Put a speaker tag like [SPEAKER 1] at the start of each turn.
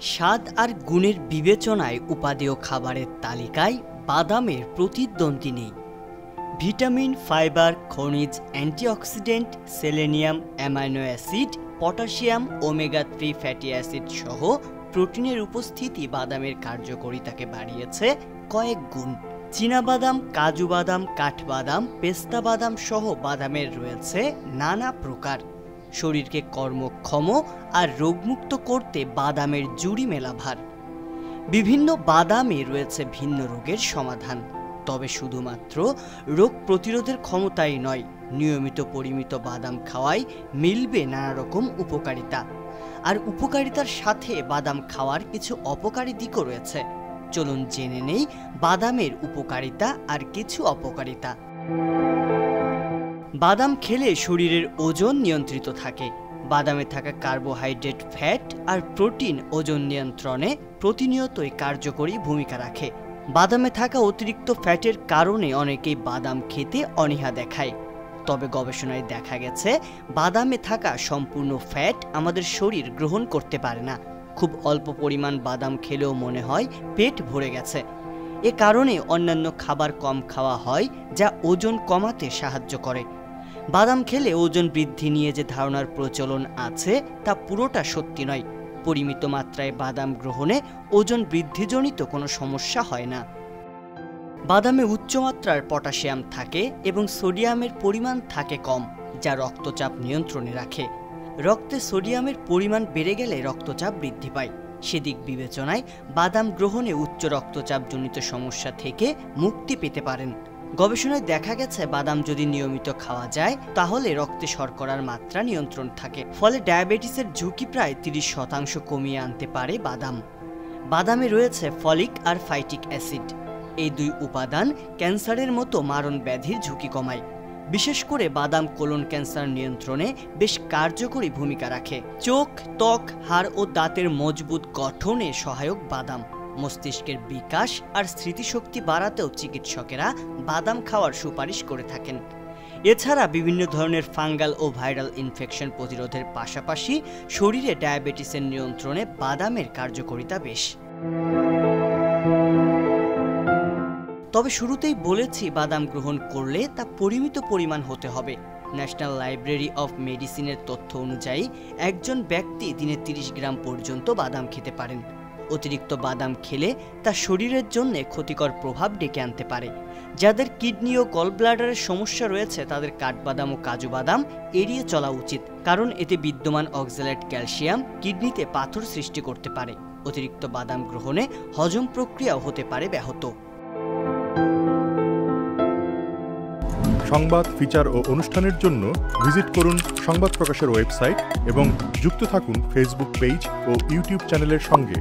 [SPEAKER 1] স্বাদ আর গুণের বিবেচনায় উপাদেয় খাবারের তালিকায় বাদামের প্রতিদ্বন্দ্বী নেই। ভিটামিন, ফাইবার, খনিজ, antioxidant, selenium, amino acid, potassium, omega-3 fatty acid সহ প্রোটিনের উপস্থিতি বাদামের কার্যকারিতাকে বাড়িয়েছে কয়েক গুণ। চীনাবাদাম, কাজু বাদাম, কাঠবাদাম, পেস্তা বাদাম সহ বাদামের রয়েছে নানা প্রকার। শরীরকে কর্মক্ষম আর রোগমুক্ত করতে বাদামের জুড়ি মেলা ভার। বিভিন্ন বাদামে রয়েছে ভিন্ন রোগের সমাধান। তবে শুধুমাত্র রোগ প্রতিরোধের ক্ষমতাই নয়, নিয়মিত পরিমিত বাদাম খাওয়ায় মিলবে নানা রকম উপকারিতা। আর উপকারিতার সাথে বাদাম খাওয়ার কিছু অপকারী দিকও রয়েছে। চলুন জেনে নেই বাদামের উপকারিতা আর কিছু অপকারিতা। বাদাম খেলে শরীরের ওজন নিয়ন্ত্রিত থাকে। বাদামে থাকা কার্বোহাইড্রেট, ফ্যাট আর প্রোটিন ওজন নিয়ন্ত্রণে প্রতিনিয়তই কার্যকরী ভূমিকা রাখে। বাদামে থাকা অতিরিক্ত ফ্যাটের কারণে অনেকেই বাদাম খেতে অনীহা দেখায়। তবে গবেষণায় দেখা গেছে বাদামে থাকা সম্পূর্ণ ফ্যাট আমাদের শরীর গ্রহণ করতে পারে না। খুব অল্প পরিমাণ বাদাম খেলেও মনে হয় পেট ভরে গেছে। এ কারণে অন্যান্য খাবার কম খাওয়া হয়, যা ওজন কমাতে সাহায্য করে। বাদাম খেলে ওজন বৃদ্ধি নিয়ে যে ধারণার প্রচলন আছে তা পুরোটা সত্যি নয়। পরিমিত মাত্রায় বাদাম গ্রহণে ওজন বৃদ্ধিজনিত কোনো সমস্যা হয় না। বাদামে উচ্চমাত্রার পটাশিয়াম থাকে এবং সোডিয়ামের পরিমাণ থাকে কম, যা রক্তচাপ নিয়ন্ত্রণে রাখে। রক্তে সোডিয়ামের পরিমাণ বেড়ে গেলে রক্তচাপ বৃদ্ধি পায়। সেদিক বিবেচনায় বাদাম গ্রহণে উচ্চ রক্তচাপজনিত সমস্যা থেকে মুক্তি পেতে পারেন। গবেষণায় দেখা গেছে বাদাম যদি নিয়মিত খাওয়া যায় তাহলে রক্তে শর্করার মাত্রা নিয়ন্ত্রণ থাকে, ফলে ডায়াবেটিসের ঝুঁকি প্রায় 30% কমিয়ে আনতে পারে বাদাম। বাদামে রয়েছে ফলিক আর ফাইটিক অ্যাসিড। এই দুই উপাদান ক্যান্সারের মতো মারণ ব্যাধির ঝুঁকি কমায়। বিশেষ করে বাদাম কোলন ক্যান্সার নিয়ন্ত্রণে বেশ কার্যকরী ভূমিকা রাখে। চোখ, ত্বক, হাড় ও দাঁতের মজবুত গঠনে সহায়ক বাদাম। মস্তিষ্কের বিকাশ আর স্মৃতিশক্তি বাড়াতেও চিকিৎসকেরা বাদাম খাওয়ার সুপারিশ করে থাকেন। এছাড়া বিভিন্ন ধরনের ফাঙ্গাল ও ভাইরাল ইনফেকশন প্রতিরোধের পাশাপাশি শরীরে ডায়াবেটিসের নিয়ন্ত্রণে বাদামের কার্যকারিতা বেশ। তবে শুরুতেই বলেছি, বাদাম গ্রহণ করলে তা পরিমিত পরিমাণ হতে হবে। ন্যাশনাল লাইব্রেরি অফ মেডিসিনের তথ্য অনুযায়ী একজন ব্যক্তি দিনে 30 গ্রাম পর্যন্ত বাদাম খেতে পারেন। অতিরিক্ত বাদাম খেলে তা শরীরের জন্য ক্ষতিকর প্রভাব ডেকে আনতে পারে। যাদের কিডনি ও গলব্লাডারের সমস্যা রয়েছে তাদের কাঠবাদাম ও কাজু বাদাম এড়িয়ে চলা উচিত, কারণ এতে বিদ্যমান অক্সালেট ক্যালসিয়াম কিডনিতে পাথর সৃষ্টি করতে পারে। অতিরিক্ত বাদাম গ্রহণে হজম প্রক্রিয়াও হতে পারে ব্যাহত।
[SPEAKER 2] সংবাদ, ফিচার ও অনুষ্ঠানের জন্য ভিজিট করুন সংবাদ প্রকাশের ওয়েবসাইট এবং যুক্ত থাকুন ফেসবুক পেজ ও ইউটিউব চ্যানেলের সঙ্গে।